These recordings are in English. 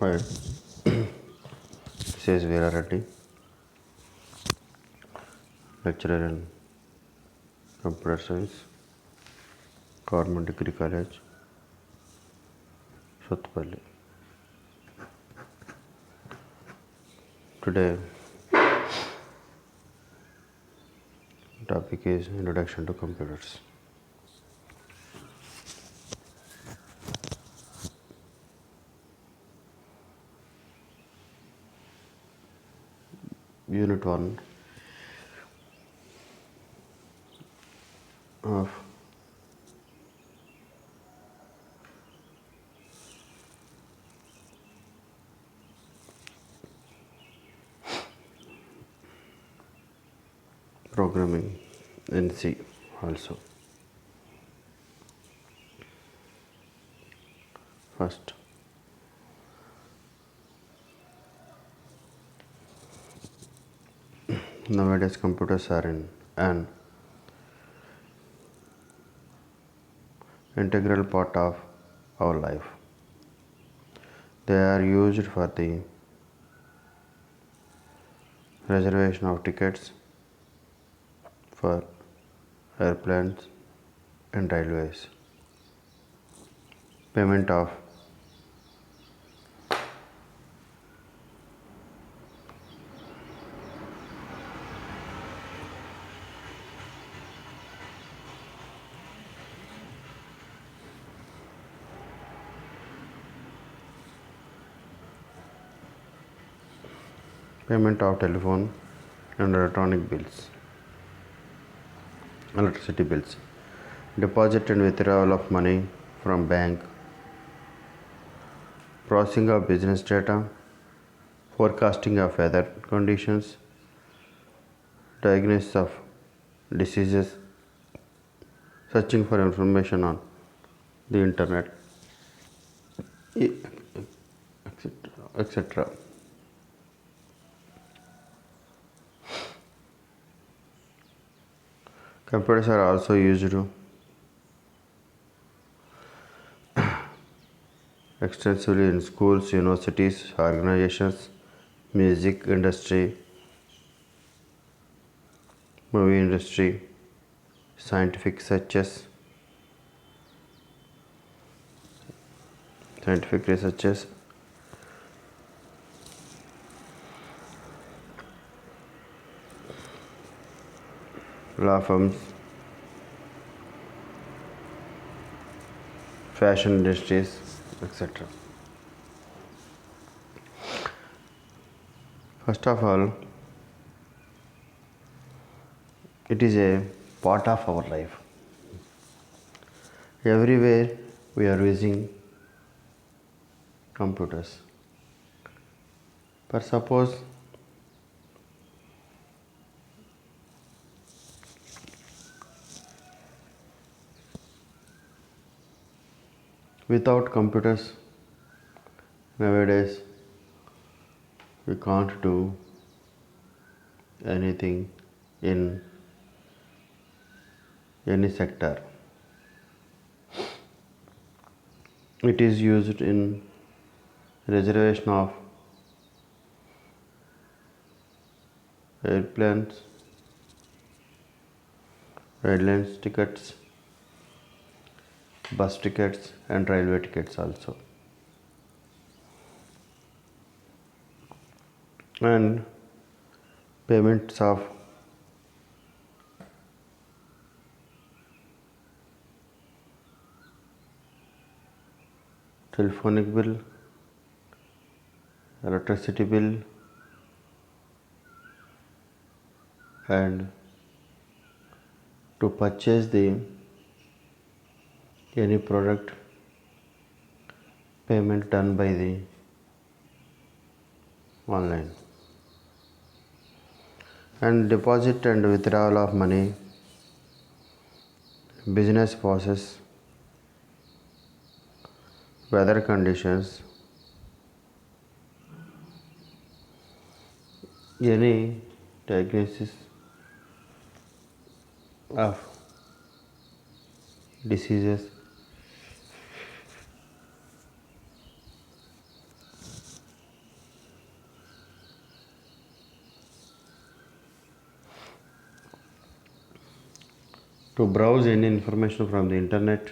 Hi, this is J.V.R. lecturer in computer science, Government Degree College, Sotpalli. Today, topic is Introduction to Computers. Unit 1 of Programming in C also. First, nowadays computers are in an integral part of our life. They are used for the reservation of tickets for airplanes and railways, payment of telephone and electricity bills, deposit and withdrawal of money from bank, processing of business data, forecasting of weather conditions, diagnosis of diseases, searching for information on the internet, etc. Computers are also used extensively in schools, universities, organizations, music industry, movie industry, scientific researches, law firms, fashion industries, etc. First of all, it is a part of our life. Everywhere we are using computers. But suppose without computers nowadays we can't do anything in any sector. It is used in reservation of airplanes, airlines tickets, bus tickets and railway tickets also. And payments of telephonic bill, electricity bill and to purchase the any product, payment done by the online, and deposit and withdrawal of money, business process, weather conditions, any diagnosis of diseases, to browse any information from the internet.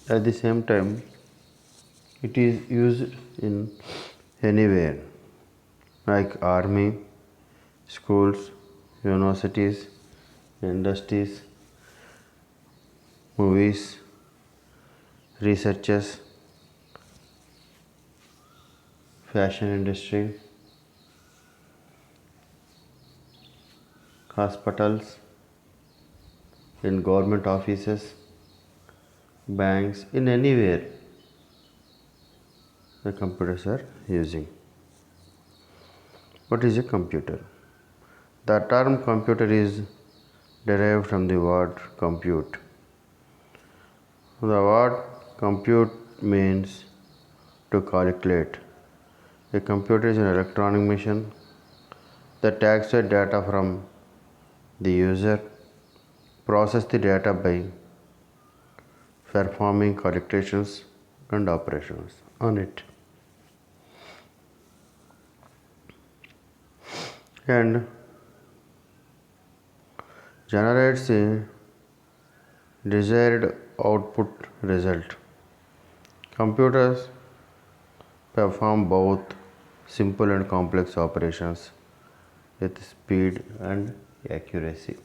At the same time, it is used in anywhere like army, schools, universities, industries, movies, researches, fashion industry, hospitals, in government offices, banks, in anywhere the computers are using. What is a computer? The term computer is derived from the word compute. The word compute means to calculate. A computer is an electronic machine that takes the data from the user, process the data by performing calculations and operations on it, and generates a desired output result. Computers perform both simple and complex operations with speed and accuracy.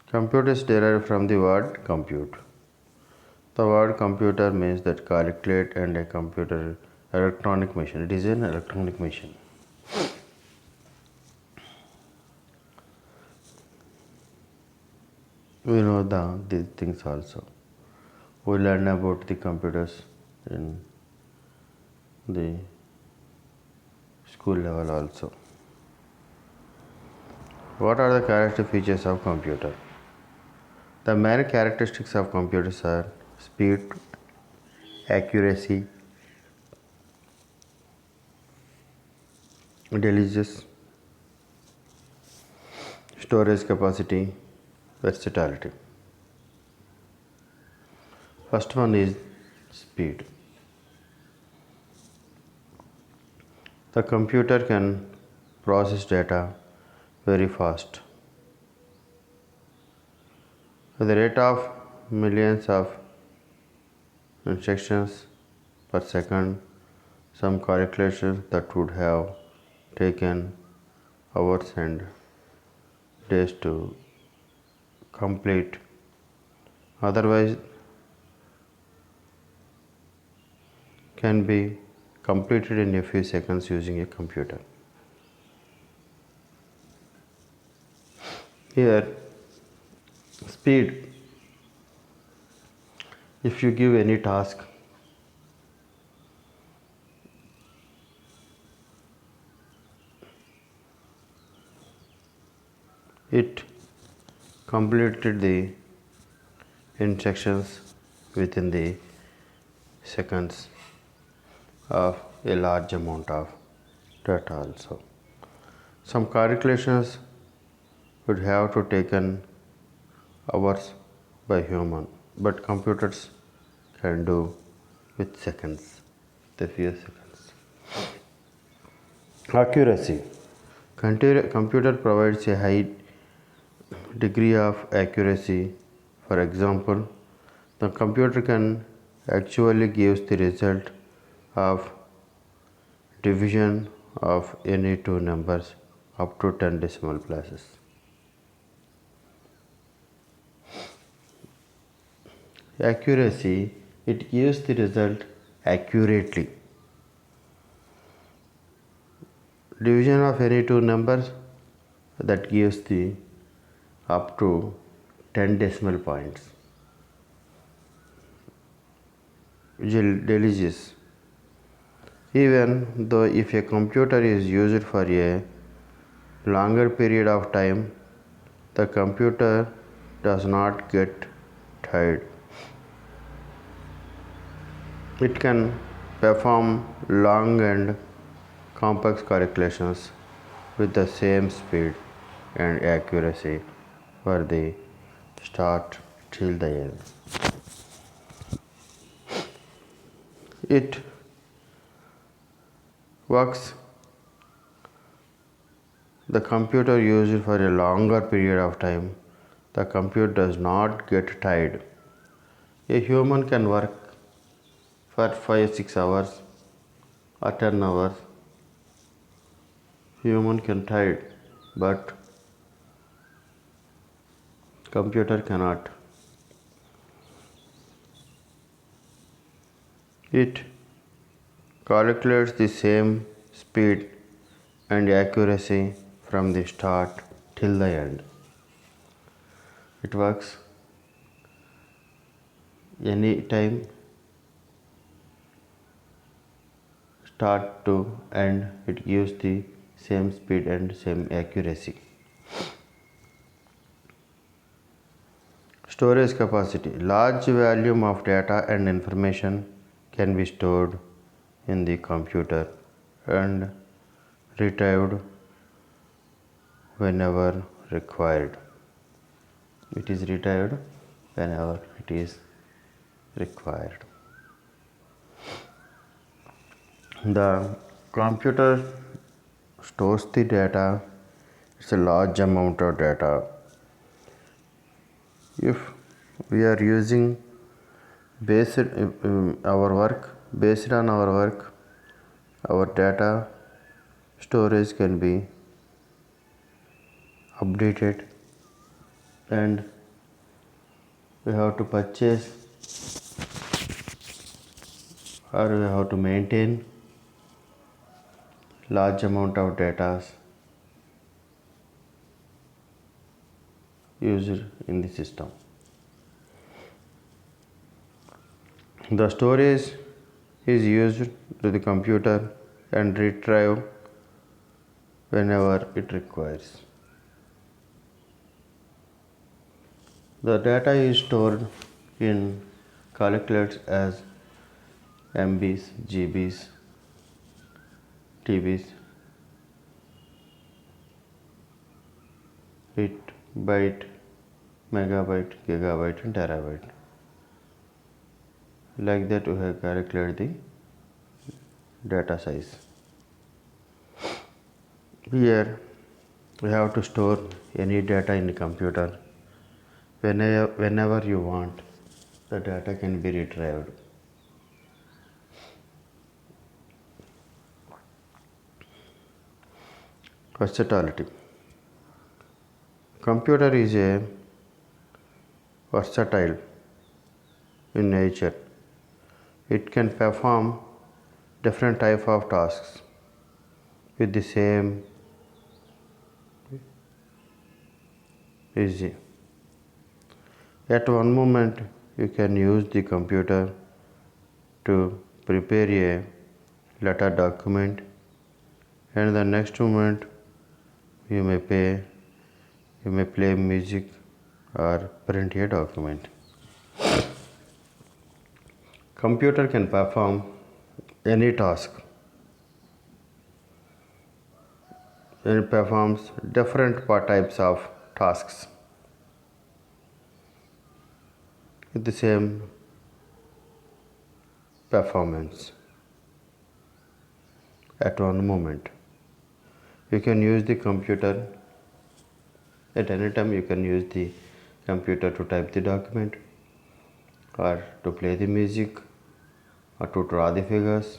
Computer is derived from the word compute. The word computer means that calculate, and a computer electronic machine. It is an electronic machine. We know these things also. We learn about the computers in the school level also. What are the characteristic features of computer? The main characteristics of computers are speed, accuracy, intelligence, storage capacity, versatility. First one is speed. The computer can process data very fast. At the rate of millions of instructions per second, some calculations that would have taken hours and days to complete otherwise can be completed in a few seconds using a computer. Here, speed. If you give any task, it completed the instructions within the seconds of a large amount of data also. Some calculations would have to taken hours by human, but computers can do with seconds, the few seconds. Accuracy. Computer provides a high degree of accuracy. For example, the computer can actually give the result of division of any two numbers up to 10 decimal places. Accuracy, it gives the result accurately. Division of any two numbers, that gives the up to 10 decimal points. Delicious. Even though if a computer is used for a longer period of time, the computer does not get tired. It can perform long and complex calculations with the same speed and accuracy for the start till the end. It works the computer used for a longer period of time, the computer does not get tired. A human can work for 5 6 hours or 10 hours. Human can tired, but computer cannot. It calculates the same speed and accuracy from the start till the end. It works any time, start to end, it gives the same speed and same accuracy. Storage capacity. Large volume of data and information can be stored in the computer and retrieved whenever required. It is retrieved whenever it is required. The computer stores the data. It's a large amount of data. If we are using our work, our data storage can be updated, and we have to purchase or we have to maintain large amount of data used in the system. The storage is used to the computer and retrieve whenever it requires. The data is stored in calculates as MBs, GBs, TBs, bit, byte, megabyte, gigabyte and terabyte. Like that we have calculated the data size. Here we have to store any data in the computer. Whenever you want, the data can be retrieved. Versatility. Computer is a versatile in nature. It can perform different type of tasks with the same easy. At one moment you can use the computer to prepare a letter document, and the next moment you may play music or print a document. Computer can perform any task. It performs different types of tasks with the same performance at one moment. You can use the computer at any time. You can use the computer to type the document, or to play the music, or to draw the figures,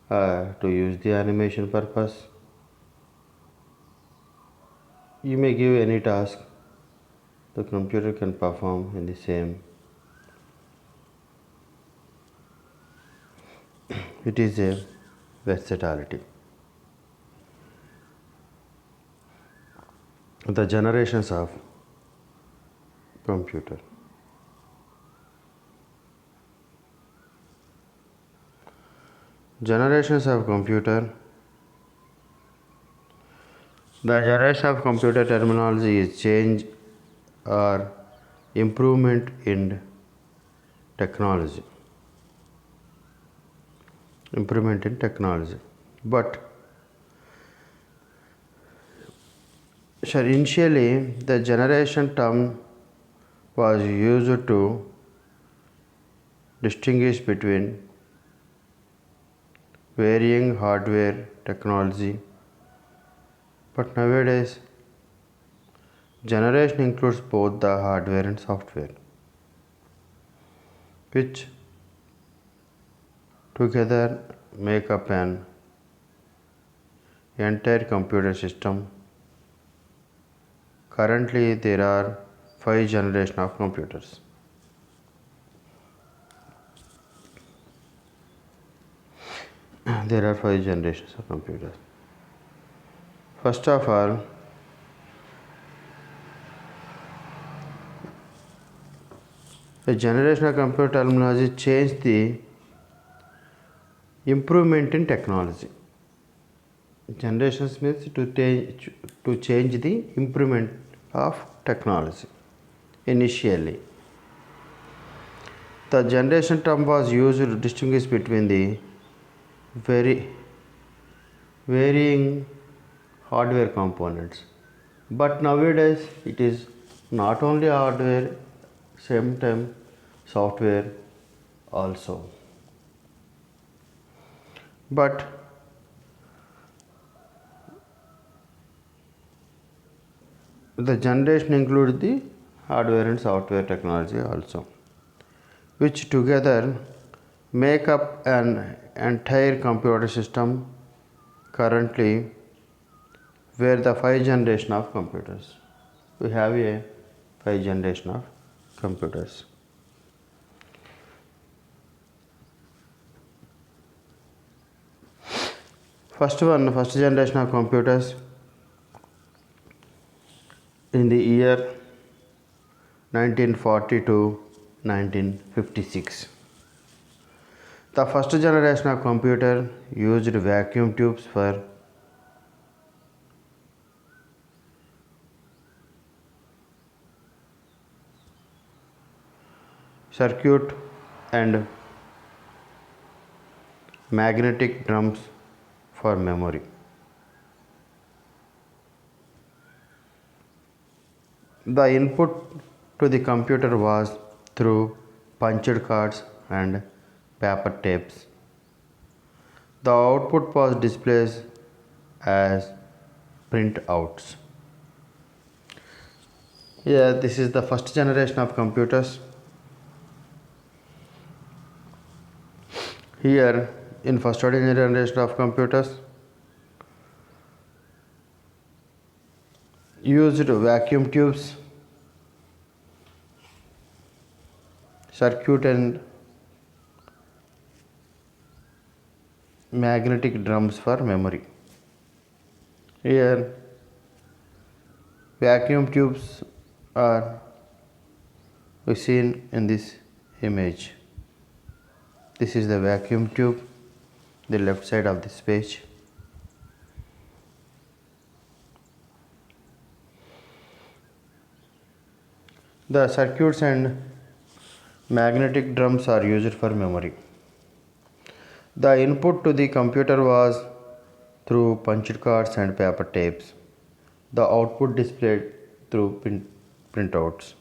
to use the animation purpose. You may give any task, the computer can perform in the same. It is a versatility. The generations of computer. Generations of computer. The generation of computer terminology is change or improvement in technology. Improvement in technology. But initially the generation term was used to distinguish between varying hardware technology. But nowadays, generation includes both the hardware and software, which together make up an entire computer system. Currently, there are 5 generations of computers. There are 5 generations of computers. First of all, the generational computer terminology changed the improvement in technology. Generations means to change the improvement of technology. Initially, the generation term was used to distinguish between the very varying hardware components. But nowadays, it is not only hardware, same time software also. But the generation includes the hardware and software technology also, which together make up an entire computer system currently where the 5 generation of computers. We have a 5 generation of computers. First generation of computers in the year 1940 to 1956. The first generation of computer used vacuum tubes for circuit and magnetic drums for memory. The input to the computer was through punched cards and paper tapes. The output was displayed as printouts. Yeah, this is the first generation of computers. Here, in first generation of computers, used vacuum tubes, circuit and magnetic drums for memory. Here, vacuum tubes are seen in this image. This is the vacuum tube, the left side of this page. The circuits and magnetic drums are used for memory. The input to the computer was through punched cards and paper tapes. The output displayed through printouts.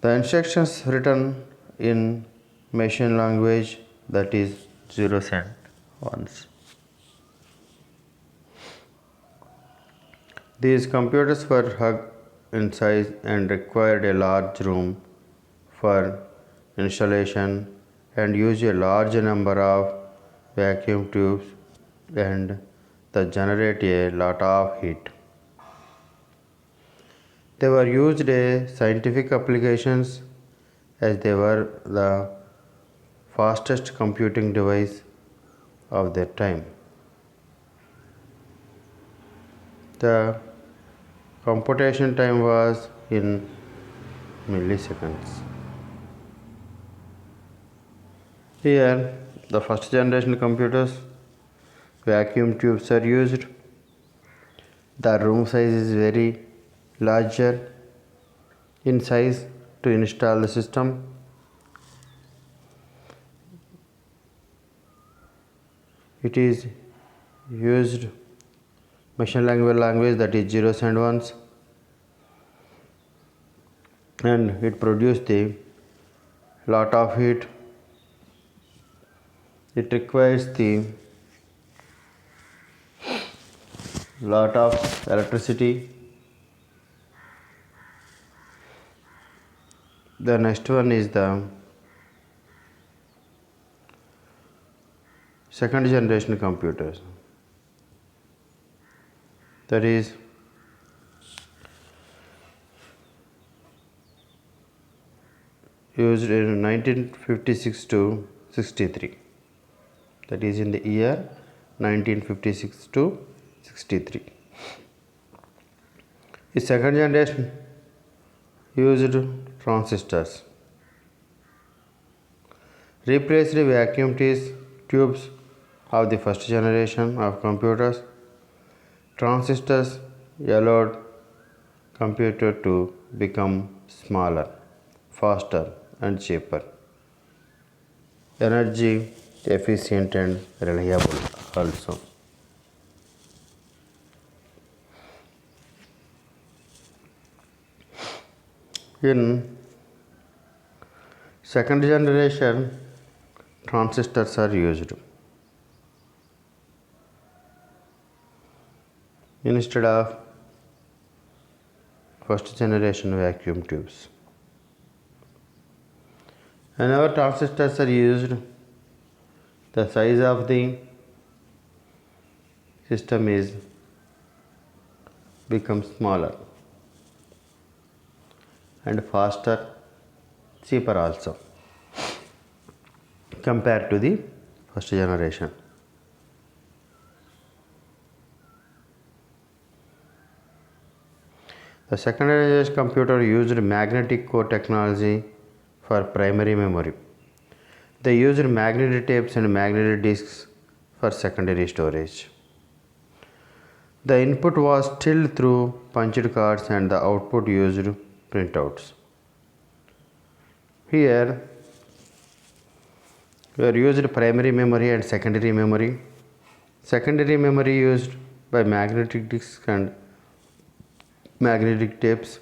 The instructions written in machine language, that is zeros and ones. These computers were huge in size and required a large room for installation and used a large number of vacuum tubes and that generate a lot of heat. They were used in scientific applications as they were the fastest computing device of their time. The computation time was in milliseconds. Here, the first generation computers, vacuum tubes are used. The room size is very larger in size to install the system. It is used machine language, that is zeros and ones, and it produced a lot of heat. It requires the lot of electricity. The next one is the second generation computers. That is used in 1956 to 63. That is in the year 1956 to 63. The second generation used transistors, replaced vacuum tubes of the first generation of computers. Transistors allowed computer to become smaller, faster and cheaper, energy efficient and reliable also. In second generation, transistors are used instead of first generation vacuum tubes. Whenever transistors are used, the size of the system is becomes smaller and faster, cheaper also compared to the first generation. The second generation computer used magnetic core technology for primary memory. They used magnetic tapes and magnetic disks for secondary storage. The input was still through punched cards and the output used printouts. Here we are used primary memory and secondary memory. Secondary memory used by magnetic disks and magnetic tapes.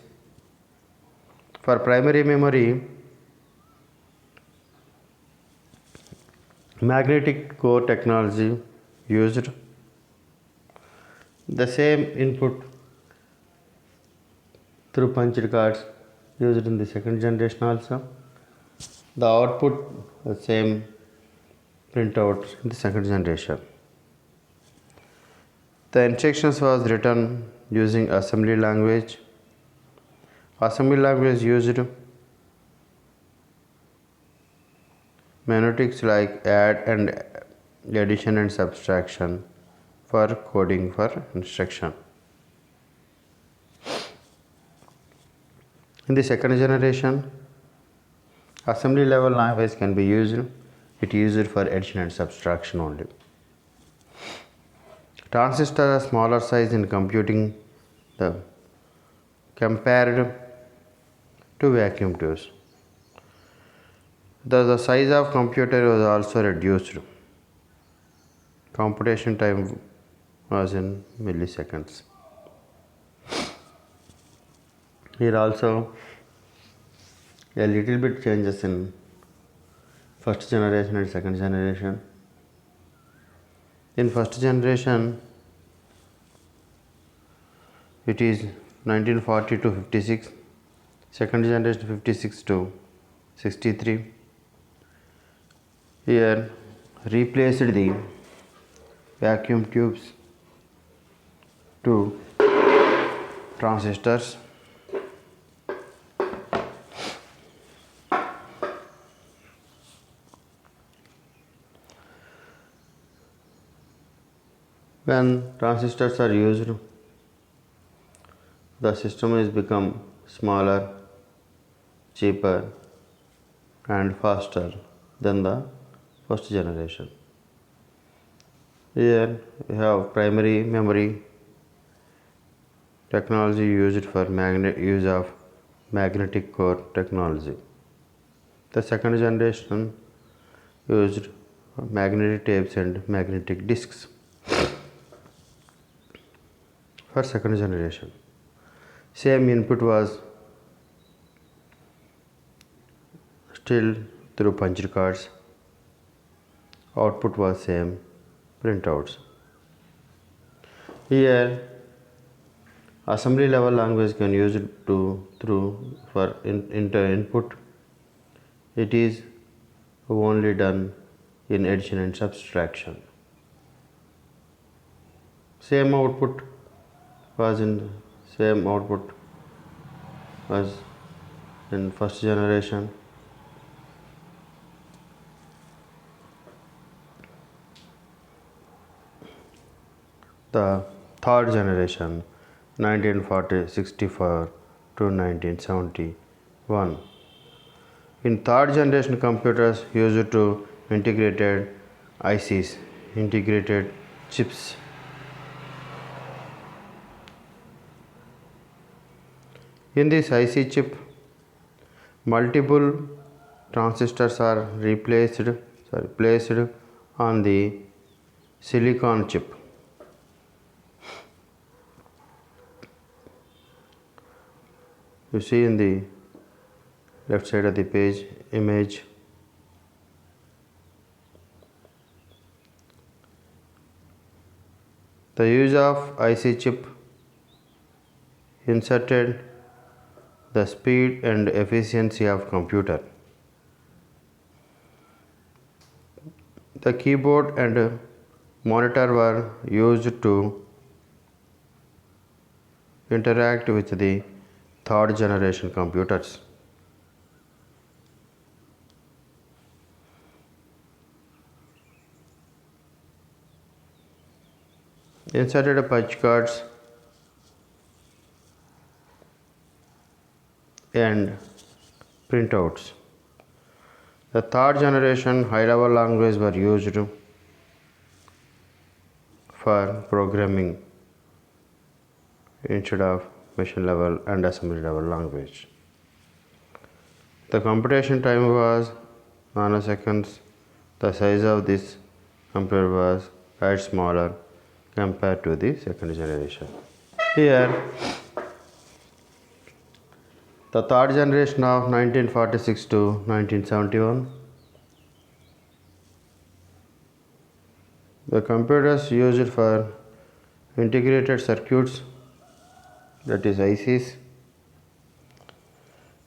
For primary memory, magnetic core technology used. The same input through punched cards used in the second generation also. The output the same printout in the second generation. The instructions was written using assembly language. Assembly language used mnemonics like add and addition and subtraction for coding for instruction. In the second generation, assembly level language can be used. It is used for addition and subtraction only. Transistors are smaller size in computing compared to vacuum tubes. The size of computer was also reduced. Computation time was in milliseconds. Here also a little bit changes in first generation and second generation. In first generation, it is 1940 to 56. Second generation 56 to 63. Here replaced the vacuum tubes to transistors. When transistors are used, the system is become smaller, cheaper and faster than the first generation. Here we have primary memory technology used for use of magnetic core technology. The second generation used magnetic tapes and magnetic disks. For second generation, same input was still through punched cards. output was same, printouts. Here assembly level language can use it to through for input. It is only done in addition and subtraction. Same output was in same output was in first generation. The third generation 1964 to 1971. In third generation computers used to integrated ICs, integrated chips. In this IC chip, multiple transistors are placed on the silicon chip. You see in the left side of the page image. The use of IC chip inserted the speed and efficiency of computer. The keyboard and monitor were used to interact with the third generation computers. Inserted punch cards and printouts. The third generation high level language were used for programming instead of machine level and assembly level language. The computation time was nanoseconds. The size of this computer was quite smaller compared to the second generation. Here, the third generation of 1946 to 1971. The computers used for integrated circuits, that is ICs.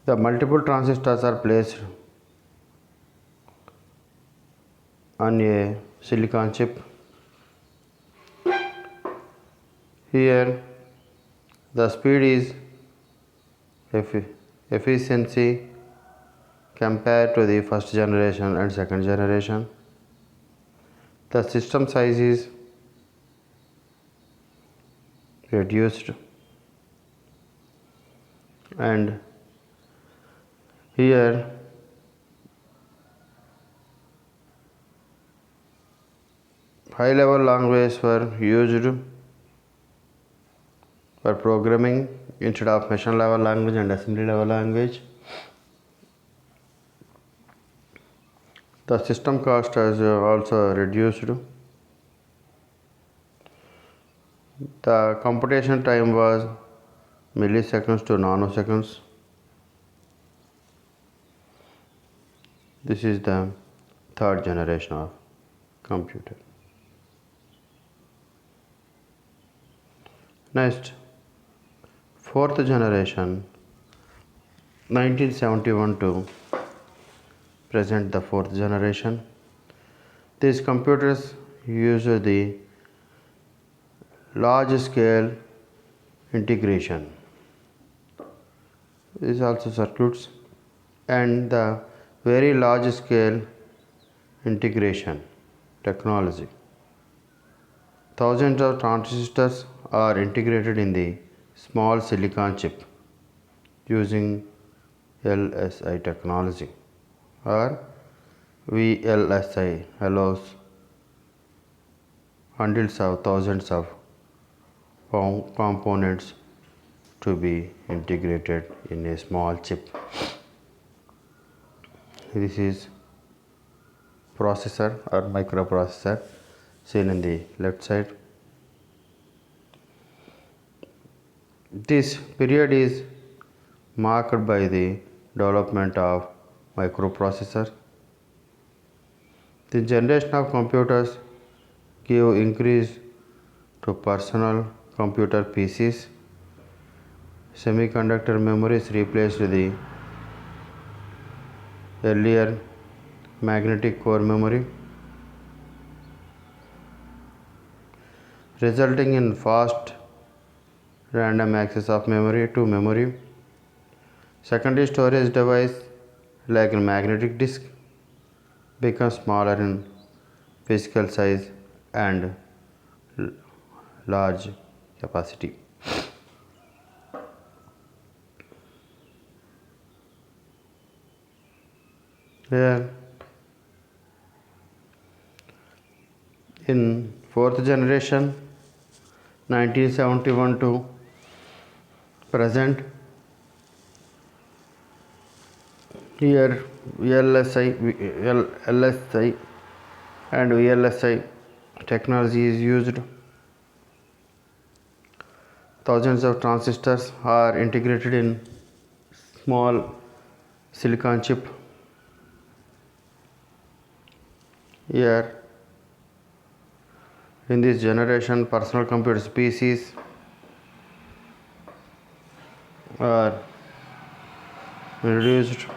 The multiple transistors are placed on a silicon chip. Here the speed is efficiency compared to the first generation and second generation. The system size is reduced, and here high level language were used for programming instead of machine level language and assembly level language. The system cost has also reduced. The computation time was milliseconds to nanoseconds. This is the third generation of computer. Next, fourth generation 1971 to present, the fourth generation. These computers use the large scale integration. These also circuits and the very large scale integration technology. Thousands of transistors are integrated in the small silicon chip using LSI technology, or VLSI allows hundreds of thousands of components to be integrated in a small chip. This is processor or microprocessor seen in the left side. This period is marked by the development of microprocessor. The generation of computers give increase to personal computer PCs. Semiconductor memories replaced the earlier magnetic core memory, resulting in fast random access of memory to memory. Secondary storage device like a magnetic disk becomes smaller in physical size and large capacity. Here in fourth generation 1971 to present, here LSI and VLSI technology is used. Thousands of transistors are integrated in small silicon chip. Here in this generation, personal computers PCs are reduced,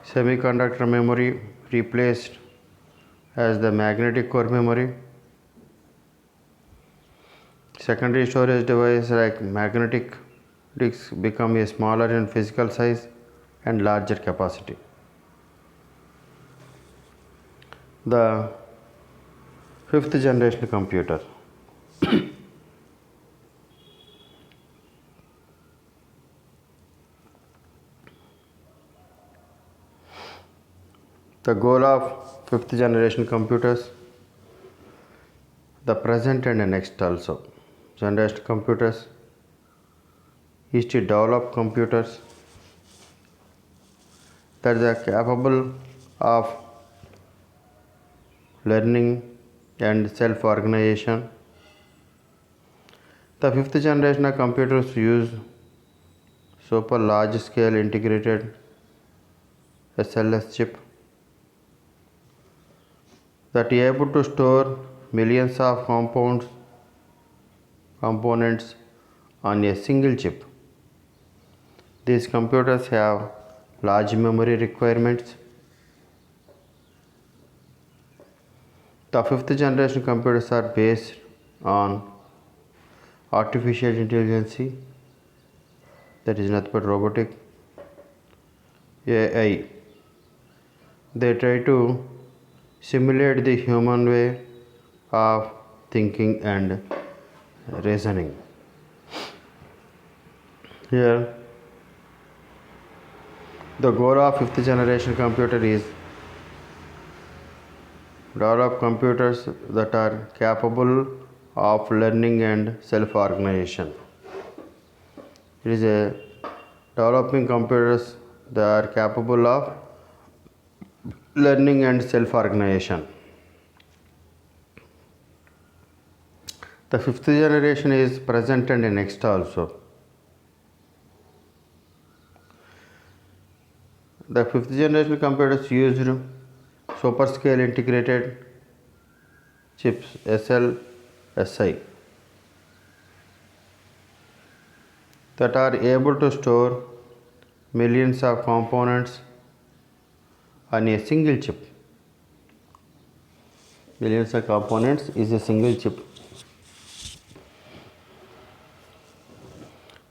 semiconductor memory replaced as the magnetic core memory. Secondary storage device like magnetic disks become a smaller in physical size and larger capacity. The fifth generation computer. The goal of fifth generation computers, the present and the next also. Generation computers is to develop computers that are capable of learning and self-organization. The fifth generation of computers use super large scale integrated SLS chip that is able to store millions of components on a single chip. These computers have large memory requirements. The fifth generation computers are based on artificial intelligence, that is nothing but robotic AI. They try to simulate the human way of thinking and reasoning. Here, the goal of fifth generation computer is develop computers that are capable of learning and self-organization. It is a developing computers that are capable of learning and self-organization. The fifth generation is present and next also. The fifth generation computers used superscale integrated chips SLSI that are able to store millions of components on a single chip. Millions of components is a single chip.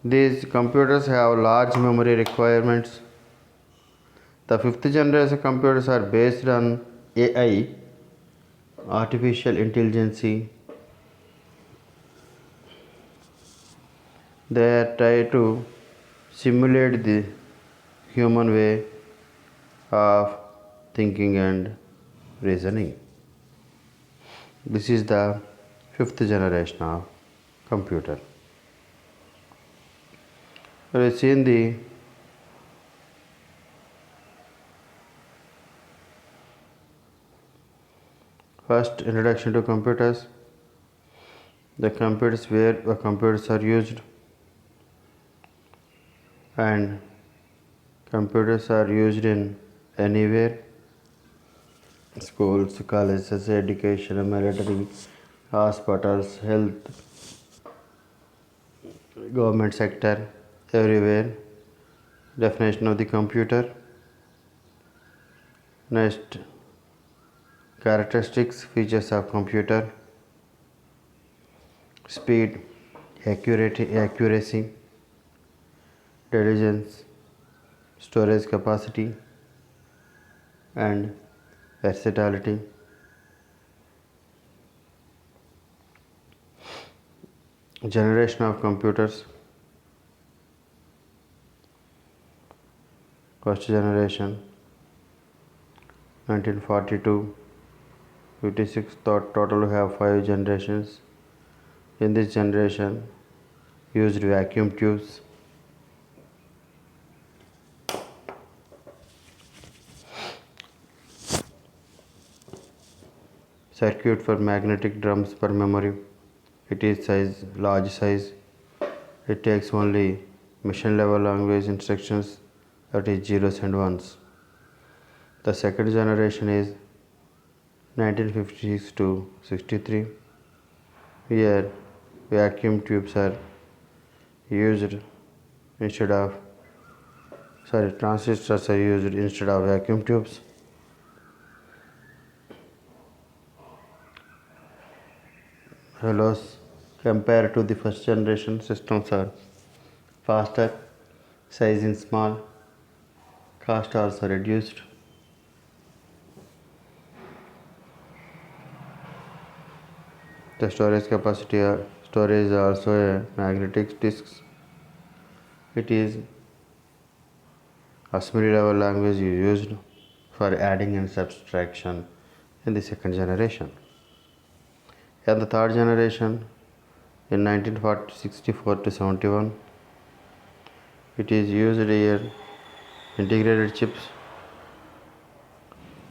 These computers have large memory requirements. The fifth generation computers are based on AI, artificial intelligence. They try to simulate the human way of thinking and reasoning. This is the fifth generation of computer. We have seen the first introduction to computers, the computers where the computers are used, and computers are used in anywhere. schools, colleges, education, military, hospitals, health, government sector, everywhere. Definition of the computer. Next, characteristics, features of computer: speed, accuracy, intelligence, storage capacity, and versatility. Generation of computers. First generation 1942 56. Total we have 5 generations. In this generation used vacuum tubes, circuit for magnetic drums per memory. It is large size. It takes only machine level language instructions, that is zeros and ones. The second generation is 1956 to 63. Here vacuum tubes are used instead of transistors are used instead of vacuum tubes. Hellos compared to the first generation, systems are faster, size is small, cost also reduced. The storage capacity storage is also a magnetic disks. It is assembly level language used for adding and subtraction in the second generation. And the third generation in 1964 to 71, it is used here integrated chips.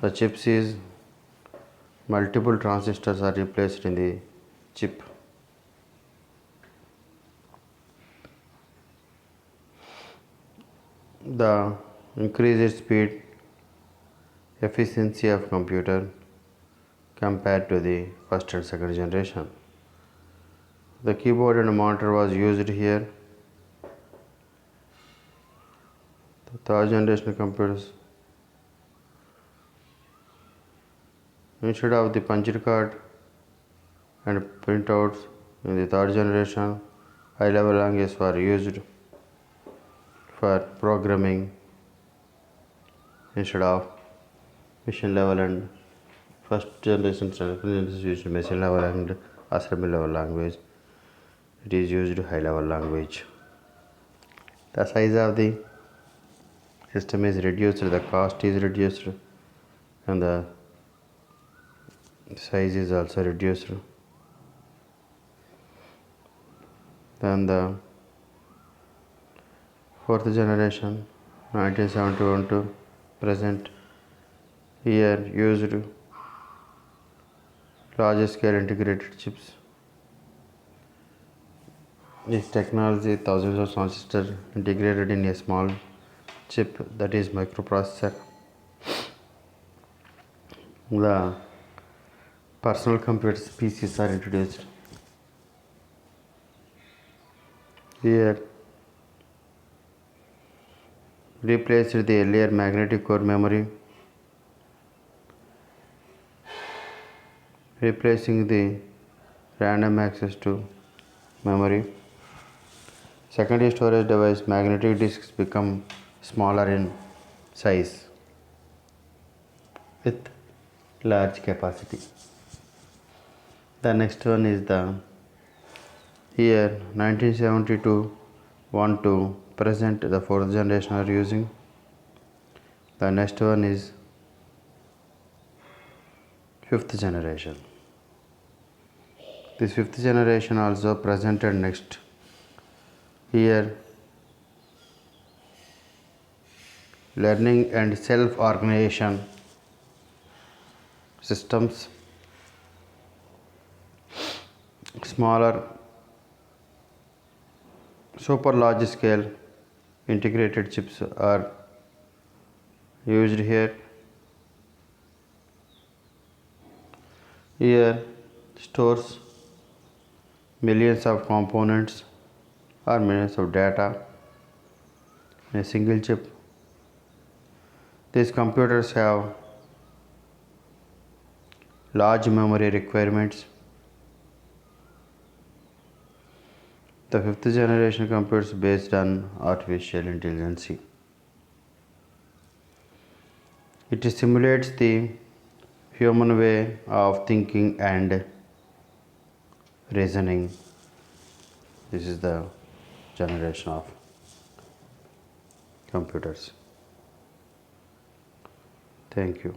The chips is multiple transistors are replaced in the chip. The increased speed, efficiency of computer compared to the first and second generation. The keyboard and monitor was used here. The third generation computers, instead of the punched card and printouts in the third generation, high level languages were used for programming instead of machine level, and first generation used machine level and assembly level language. It is used high level language. The size of the system is reduced, the cost is reduced, and the size is also reduced. Then the fourth generation 1971 to present, here used large scale integrated chips. This technology, thousands of transistors integrated in a small chip, that is microprocessor. The personal computers, PCs, are introduced. Here replaced the earlier magnetic core memory, replacing the random access to memory. Secondary storage device, magnetic disks become smaller in size with large capacity. The next one is the here 1972 1 to present, the fourth generation are using. The next one is fifth generation. This fifth generation also presented next. Here learning and self-organization systems, smaller super large scale integrated chips are used here. Here stores millions of components or millions of data in a single chip. These computers have large memory requirements. The fifth generation computers based on artificial intelligence. It simulates the human way of thinking and reasoning. This is the generation of computers. Thank you.